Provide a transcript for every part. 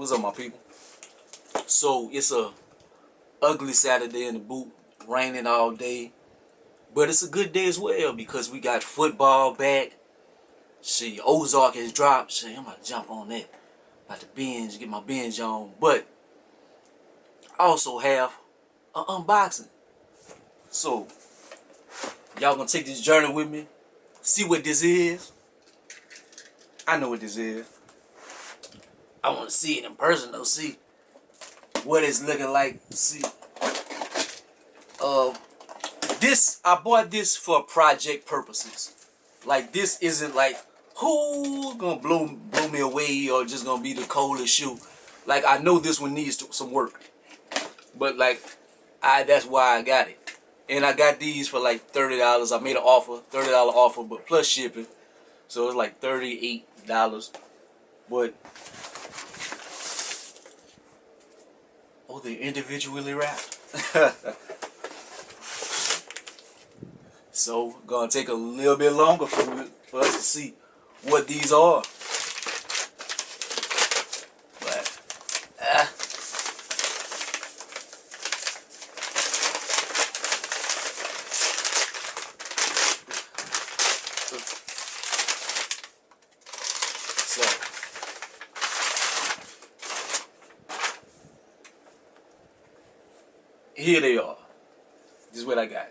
What's up, my people? So it's a ugly Saturday in the boot, raining all day, but it's a good day as well because we got football back. See, Ozark has dropped. See, I'm about to jump on that. About to binge, get my binge on. But I also have an unboxing. So y'all gonna take this journey with me, see what this is. I know what this is. I want to see it in person though. See what it's looking like. See, this I bought this for project purposes. Like this isn't like who's gonna blow me away or just gonna be the coldest shoe. Like I know this one needs some work, but like that's why I got it. And I got these for like $30. I made an offer, $30 offer, but plus shipping, so it's like $38. But oh, they're individually wrapped. So gonna take a little bit longer for us to see what these are. But so here they are. This is what I got.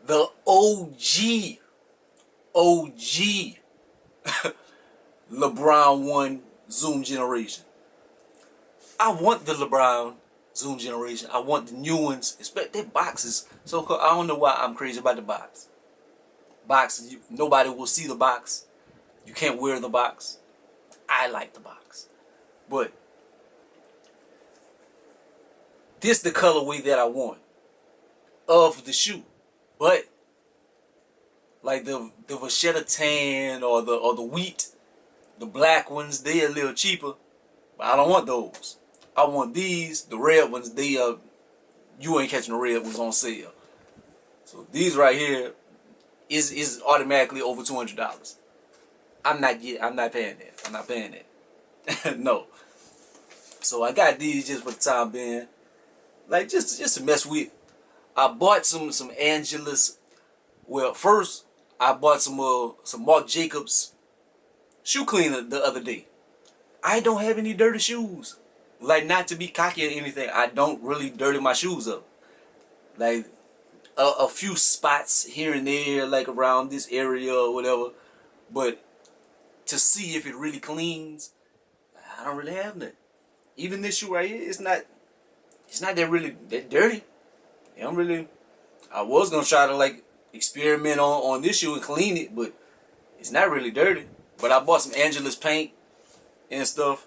The OG Lebron 1 Zoom generation. I want the Lebron Zoom generation. I want the new ones. Especially their boxes. So I don't know why I'm crazy about the box. Box, nobody will see the box. You can't wear the box. I like the box. But this the colorway that I want of the shoe. But like the Vachetta tan or the wheat, the black ones, they a little cheaper. But I don't want those. I want these, the red ones. They you ain't catching the red ones on sale. So these right here is automatically over $200. I'm not paying that. I'm not paying that. No. So I got these just for the time being, like just to mess with. I bought some Angelus. Well, first I bought some Marc Jacobs shoe cleaner the other day. I don't have any dirty shoes. Like, not to be cocky or anything, I don't really dirty my shoes up. Like a few spots here and there, like around this area or whatever. But to see if it really cleans, I don't really have none. Even this shoe right here, it's not that really that dirty. I'm really, I was gonna try to like experiment on this shoe and clean it, but it's not really dirty. But I bought some Angelus paint and stuff,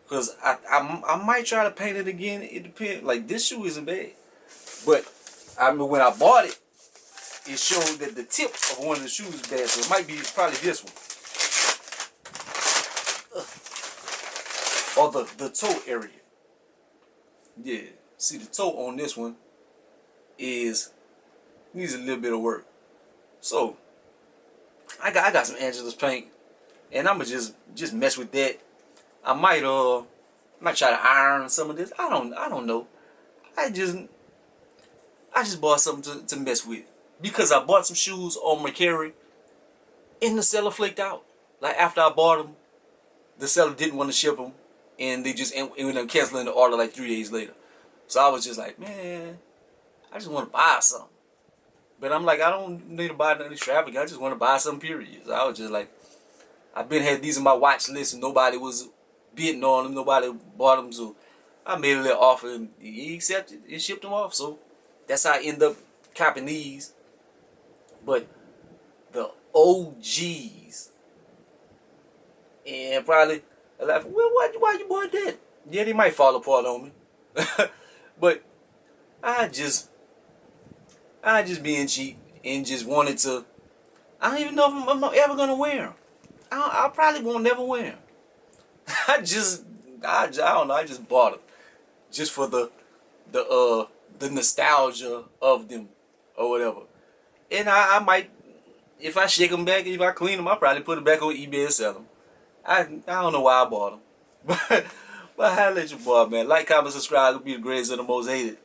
cause I might try to paint it again. It depends. Like this shoe isn't bad, but I mean when I bought it, it showed that the tip of one of the shoes is bad, so it might be probably this one, or the toe area. Yeah, see the toe on this one needs a little bit of work. So I got some Angelus paint, and I'ma just mess with that. I might try to iron some of this. I don't know. I just bought something to mess with, because I bought some shoes on Mercari and the seller flaked out. Like after I bought them, the seller didn't want to ship them, and they just ended up canceling the order like 3 days later. So I was just like, man, I just want to buy something. But I'm like, I don't need to buy nothing extravagant. I just want to buy something, period. So I was just like, I've been had these in my watch list and nobody was bidding on them. Nobody bought them. So I made a little offer and he accepted and shipped them off. So that's how I end up copping these. But the OGs. And probably, like, well, why you bought that? Yeah, they might fall apart on me. But I just being cheap and just wanted to. I don't even know if I'm ever gonna wear them. I probably won't never wear them. I don't know. I just bought them just for the nostalgia of them or whatever. And I might, if I shake them back, if I clean them, I'll probably put it back on eBay and sell them. I don't know why I bought them. But I let your boy, man. Like, comment, subscribe. It'll be the greatest and the most hated.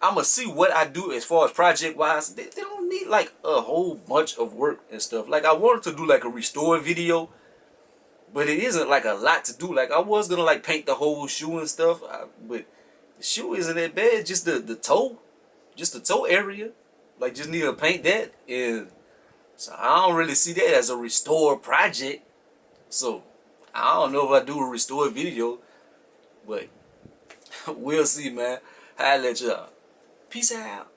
I'ma see what I do as far as project wise. They don't need like a whole bunch of work and stuff. Like, I wanted to do like a restore video, but it isn't like a lot to do. Like, I was gonna like paint the whole shoe and stuff, but the shoe isn't that bad. Just the toe, just the toe area. Like, just need to paint that, and so I don't really see that as a restore project. So I don't know if I do a restore video, but we'll see, man. I'll let y'all. Peace out.